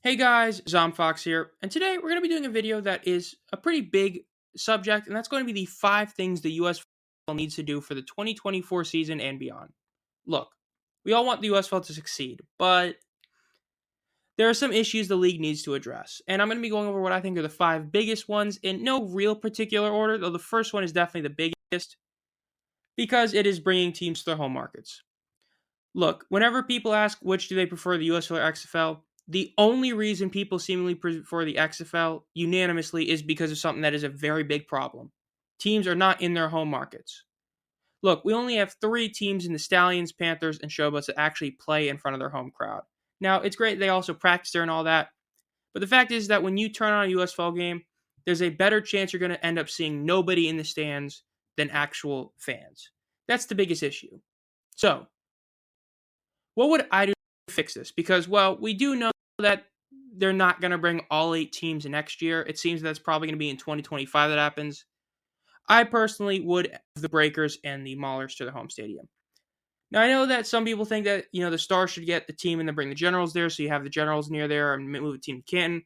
Hey guys, Zomfox here, and today we're going to be doing a video that is a pretty big subject, and that's going to be the 5 things the USFL needs to do for the 2024 season and beyond. Look, we all want the USFL to succeed, but there are some issues the league needs to address, and I'm going to be going over what I think are the 5 biggest ones in no real particular order, though the first one is definitely the biggest because it is bringing teams to their home markets. Look, whenever people ask which do they prefer, the USFL or XFL, the only reason people seemingly prefer the XFL unanimously is because of something that is a very big problem. Teams are not in their home markets. Look, we only have 3 teams in the Stallions, Panthers, and Showboats that actually play in front of their home crowd. Now, it's great they also practice there and all that, but the fact is that when you turn on a USFL game, there's a better chance you're going to end up seeing nobody in the stands than actual fans. That's the biggest issue. So, what would I do to fix this? Because, well, we do know that they're not going to bring all 8 teams next year. It seems that's probably going to be in 2025 that happens. I personally would have the Breakers and the Maulers to their home stadium. Now, I know that some people think that, the Stars should get the team and then bring the Generals there, so you have the Generals near there and move a team to Canton.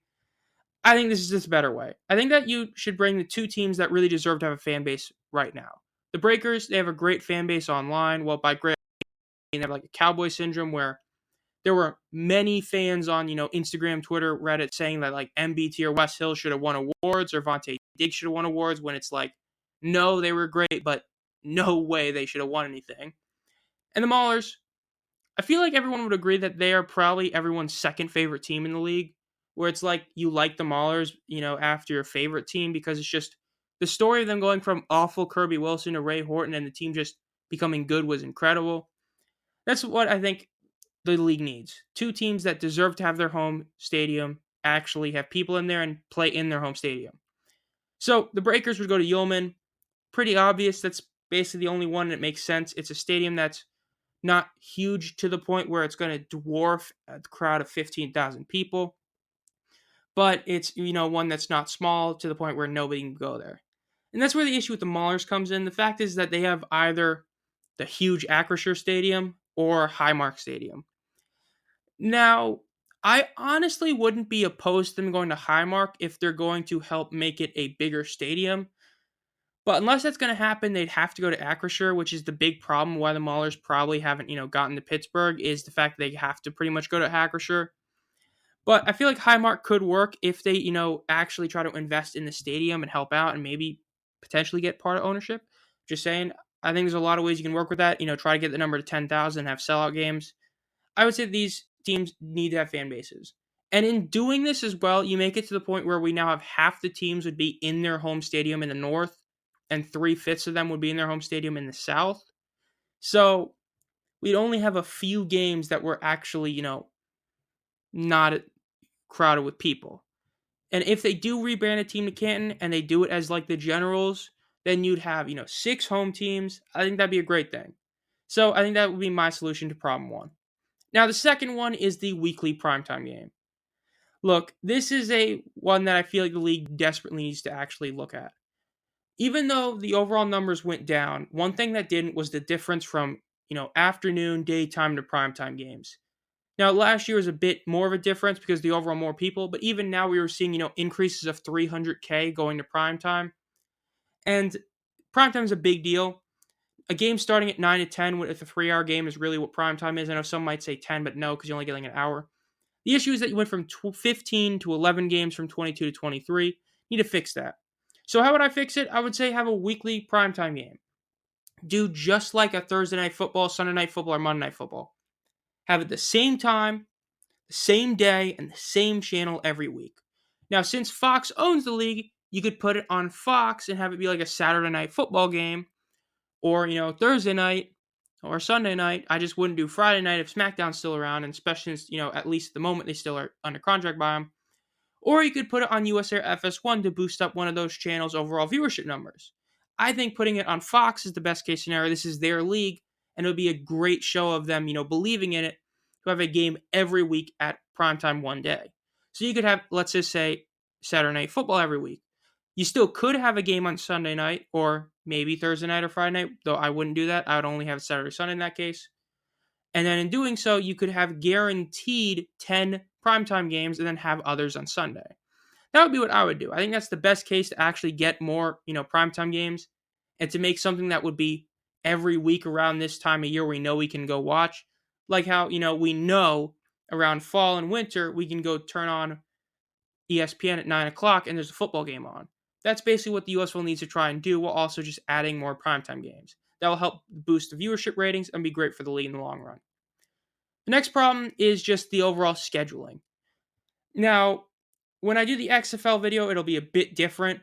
I think this is just a better way. I think that you should bring the 2 teams that really deserve to have a fan base right now. The Breakers, they have a great fan base online. Well, by great, they have like a cowboy syndrome where there were many fans on, Instagram, Twitter, Reddit saying that like MBT or West Hill should have won awards or Vontae Diggs should have won awards when it's like, no, they were great, but no way they should have won anything. And the Maulers, I feel like everyone would agree that they are probably everyone's second favorite team in the league, where it's like you like the Maulers, after your favorite team because it's just the story of them going from awful Kirby Wilson to Ray Horton and the team just becoming good was incredible. That's what I think the league needs. 2 teams that deserve to have their home stadium actually have people in there and play in their home stadium. So the Breakers would go to Ullman. Pretty obvious. That's basically the only one that makes sense. It's a stadium that's not huge to the point where it's going to dwarf a crowd of 15,000 people, but it's one that's not small to the point where nobody can go there. And that's where the issue with the Maulers comes in. The fact is that they have either the huge Acrisure Stadium or Highmark Stadium. Now, I honestly wouldn't be opposed to them going to Highmark if they're going to help make it a bigger stadium. But unless that's going to happen, they'd have to go to Acrisure, which is the big problem why the Maulers probably haven't, gotten to Pittsburgh, is the fact that they have to pretty much go to Acrisure. But I feel like Highmark could work if they, actually try to invest in the stadium and help out and maybe potentially get part of ownership. Just saying, I think there's a lot of ways you can work with that. Try to get the number to 10,000 and have sellout games. I would say these teams need to have fan bases. And in doing this as well, you make it to the point where we now have half the teams would be in their home stadium in the north, and 3/5 of them would be in their home stadium in the south. So we'd only have a few games that were actually, not crowded with people. And if they do rebrand a team to Canton and they do it as like the Generals, then you'd have, 6 home teams. I think that'd be a great thing. So I think that would be my solution to problem one. Now, the second one is the weekly primetime game. Look, this is a one that I feel like the league desperately needs to actually look at. Even though the overall numbers went down, one thing that didn't was the difference from, afternoon, daytime to primetime games. Now, last year was a bit more of a difference because the overall more people, but even now we were seeing, increases of 300K going to primetime. And primetime is a big deal. A game starting at 9 to 10 with a 3-hour game is really what primetime is. I know some might say 10, but no, because you're only getting an hour. The issue is that you went from 15 to 11 games from 22 to 23. You need to fix that. So how would I fix it? I would say have a weekly primetime game. Do just like a Thursday night football, Sunday night football, or Monday night football. Have it the same time, the same day, and the same channel every week. Now, since Fox owns the league, you could put it on Fox and have it be like a Saturday night football game, or, Thursday night or Sunday night. I just wouldn't do Friday night if SmackDown's still around, and especially since, at least at the moment they still are under contract by them. Or you could put it on USA or FS1 to boost up one of those channels' overall viewership numbers. I think putting it on Fox is the best case scenario. This is their league, and it would be a great show of them, believing in it, to have a game every week at primetime one day. So you could have, let's just say, Saturday night football every week. You still could have a game on Sunday night, or maybe Thursday night or Friday night, though I wouldn't do that. I would only have Saturday, Sunday in that case. And then in doing so, you could have guaranteed 10 primetime games and then have others on Sunday. That would be what I would do. I think that's the best case to actually get more, primetime games and to make something that would be every week around this time of year we know we can go watch. Like how, we know around fall and winter we can go turn on ESPN at 9 o'clock and there's a football game on. That's basically what the USFL needs to try and do while also just adding more primetime games. That will help boost the viewership ratings and be great for the league in the long run. The next problem is just the overall scheduling. Now, when I do the XFL video, it'll be a bit different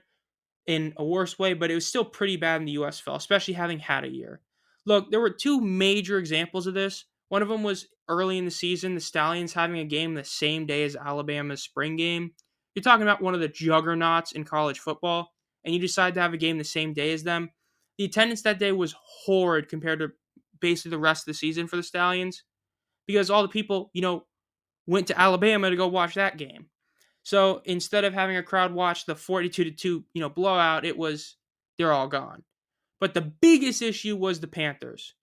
in a worse way, but it was still pretty bad in the USFL, especially having had a year. Look, there were two major examples of this. One of them was early in the season, the Stallions having a game the same day as Alabama's spring game. You're talking about one of the juggernauts in college football, and you decide to have a game the same day as them. The attendance that day was horrid compared to basically the rest of the season for the Stallions, because all the people, went to Alabama to go watch that game. So instead of having a crowd watch the 42-2, blowout, they're all gone. But the biggest issue was the Panthers.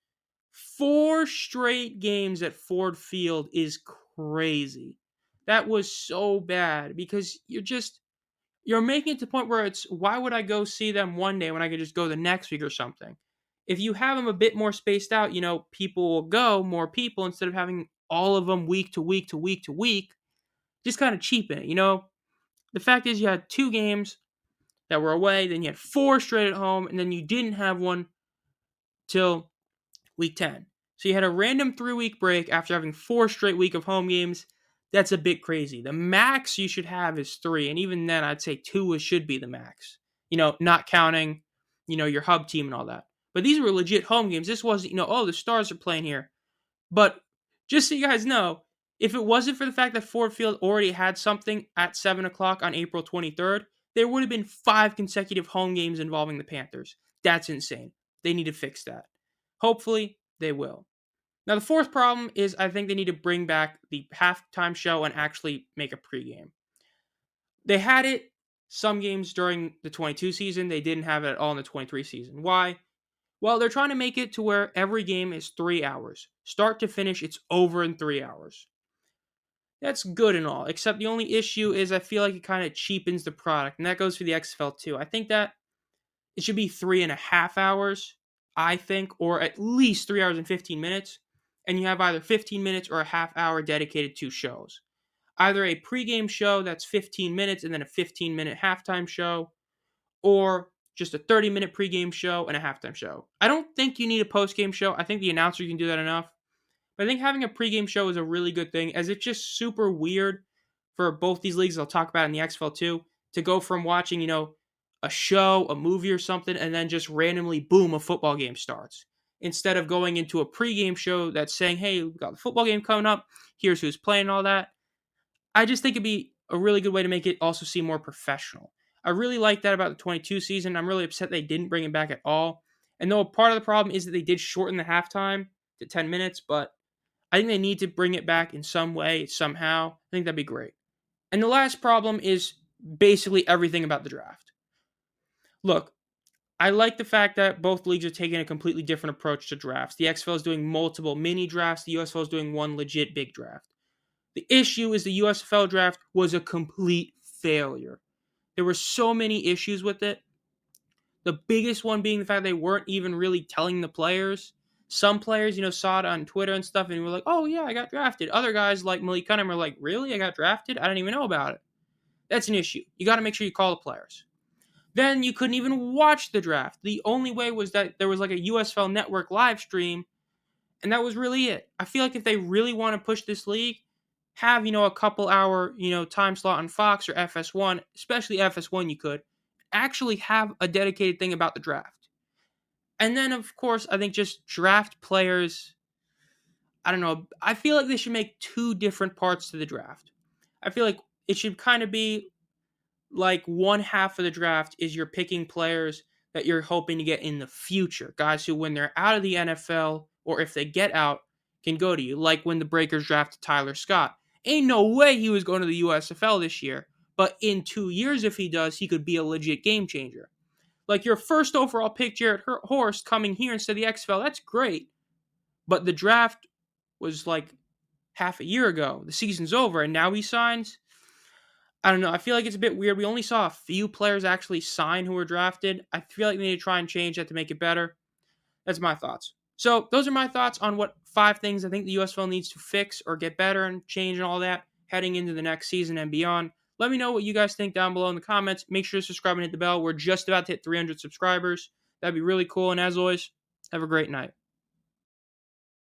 4 straight games at Ford Field is crazy. That was so bad because you're making it to the point where it's, why would I go see them one day when I could just go the next week or something? If you have them a bit more spaced out, people will go, more people, instead of having all of them week to week to week to week, just kind of cheapen it, The fact is you had 2 games that were away, then you had 4 straight at home, and then you didn't have one till week 10. So you had a random 3-week break after having 4 straight week of home games. That's a bit crazy. The max you should have is 3, and even then I'd say 2 should be the max. Not counting, your hub team and all that. But these were legit home games. This wasn't, the Stars are playing here. But just so you guys know, if it wasn't for the fact that Ford Field already had something at 7 o'clock on April 23rd, there would have been 5 consecutive home games involving the Panthers. That's insane. They need to fix that. Hopefully, they will. Now, the fourth problem is I think they need to bring back the halftime show and actually make a pregame. They had it some games during the 22 season. They didn't have it at all in the 23 season. Why? Well, they're trying to make it to where every game is 3 hours. Start to finish, it's over in 3 hours. That's good and all, except the only issue is I feel like it kind of cheapens the product, and that goes for the XFL too. I think that it should be 3.5 hours, I think, or at least 3 hours and 15 minutes, and you have either 15 minutes or a half hour dedicated to shows. Either a pregame show that's 15 minutes and then a 15-minute halftime show, or just a 30-minute pregame show and a halftime show. I don't think you need a postgame show. I think the announcer can do that enough. But I think having a pregame show is a really good thing, as it's just super weird for both these leagues I'll talk about in the XFL too, to go from watching, a show, a movie or something, and then just randomly, boom, a football game starts. Instead of going into a pregame show that's saying, hey, we've got the football game coming up, here's who's playing and all that. I just think it'd be a really good way to make it also seem more professional. I really like that about the 22 season. I'm really upset they didn't bring it back at all. And though part of the problem is that they did shorten the halftime to 10 minutes, but I think they need to bring it back in some way, somehow. I think that'd be great. And the last problem is basically everything about the draft. Look, I like the fact that both leagues are taking a completely different approach to drafts. The XFL is doing multiple mini drafts. The USFL is doing one legit big draft. The issue is the USFL draft was a complete failure. There were so many issues with it. The biggest one being the fact they weren't even really telling the players. Some players, saw it on Twitter and stuff and were like, oh yeah, I got drafted. Other guys like Malik Cunningham are like, really? I got drafted? I didn't even know about it. That's an issue. You got to make sure you call the players. Then you couldn't even watch the draft. The only way was that there was like a USFL network live stream, and that was really it. I feel like if they really want to push this league, have, a couple hour, time slot on Fox or FS1, especially FS1 you could, actually have a dedicated thing about the draft. And then, of course, I think just draft players, I don't know, I feel like they should make 2 different parts to the draft. I feel like it should kind of be like one half of the draft is you're picking players that you're hoping to get in the future. Guys who, when they're out of the NFL, or if they get out, can go to you. Like when the Breakers drafted Tyler Scott. Ain't no way he was going to the USFL this year. But in 2 years, if he does, he could be a legit game changer. Like your first overall pick, Jarrett Horst, coming here instead of the XFL, that's great. But the draft was like half a year ago. The season's over, and now he signs. I don't know. I feel like it's a bit weird. We only saw a few players actually sign who were drafted. I feel like we need to try and change that to make it better. That's my thoughts. So those are my thoughts on what 5 things I think the USFL needs to fix or get better and change and all that heading into the next season and beyond. Let me know what you guys think down below in the comments. Make sure to subscribe and hit the bell. We're just about to hit 300 subscribers. That'd be really cool. And as always, have a great night.